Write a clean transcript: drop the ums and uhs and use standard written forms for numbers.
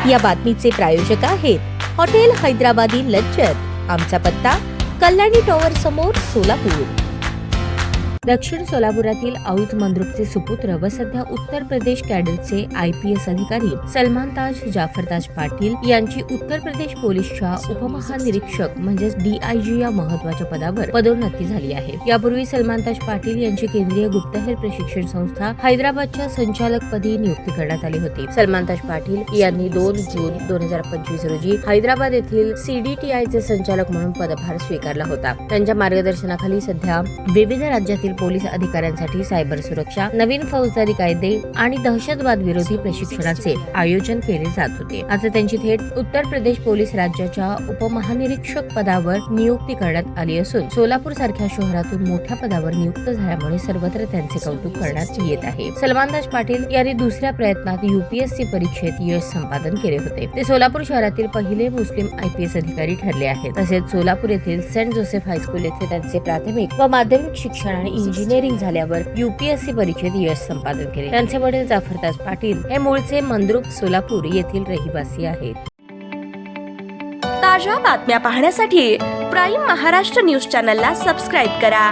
या बातमीचे प्रायोजक आहेत हॉटेल हैदराबादी लज्जत। आमचा पत्ता कल्याणी टॉवर समोर, सोलापूर। दक्षिण सोलापुरातील औज मंद्रुपचे सुपुत्र व सध्या उत्तर प्रदेश कॅडरचे IPS अधिकारी सलमान ताज जाफरताज पाटील यांची उत्तर प्रदेश पोलीसच्या उपमहानिरीक्षक म्हणजेच DIG या महत्वाच्या पदावर पदोन्नती झाली आहे। यापूर्वी सलमान ताज पाटील यांची केंद्रीय गुप्तहेर प्रशिक्षण संस्था हैदराबादच्या संचालकपदी नियुक्ती करण्यात आली होती। सलमान ताज पाटील यांनी 2 जून 2025 रोजी हैदराबाद येथील CDTI चे संचालक म्हणून पदभार स्वीकारला होता। त्यांच्या मार्गदर्शनाखाली सध्या विविध राज्यातील पोलीस अधिकाऱ्यांसाठी सायबर सुरक्षा, नवीन फौजदारी कायदे आणि दहशतवाद विरोधी प्रशिक्षणाचे आयोजन केले जात होते। आता त्यांची थेट उत्तर प्रदेश पोलीस राज्याच्या उपमहानिरीक्षक पदावर नियुक्ती करण्यात आली असून सोलापूर सारख्या शहरातून मोठ्या पदावर नियुक्त झाल्यामुळे सर्वत्र त्यांचे कौतुक करण्यात येत आहे। सलमान ताज पाटील यांनी दुसऱ्या प्रयत्नात UPSC परीक्षेत यश संपादन केले होते। ते सोलापूर शहरातील पहिले मुस्लिम IPS अधिकारी ठरले आहेत। तसेच सोलापूर येथील सेंट जोसेफ हायस्कूल येथे त्यांचे प्राथमिक व माध्यमिक शिक्षण आणि इंजिनिअरिंग झाल्यावर UPSC परीक्षेत यश संपादन केले। त्यांचे वडील जाफरताज पाटील हे मूळचे मंद्रुप सोलापूर येथील रहिवासी आहेत। ताज्या बातम्या पाहण्यासाठी प्राईम महाराष्ट्र न्यूज चॅनलला सबस्क्राईब करा।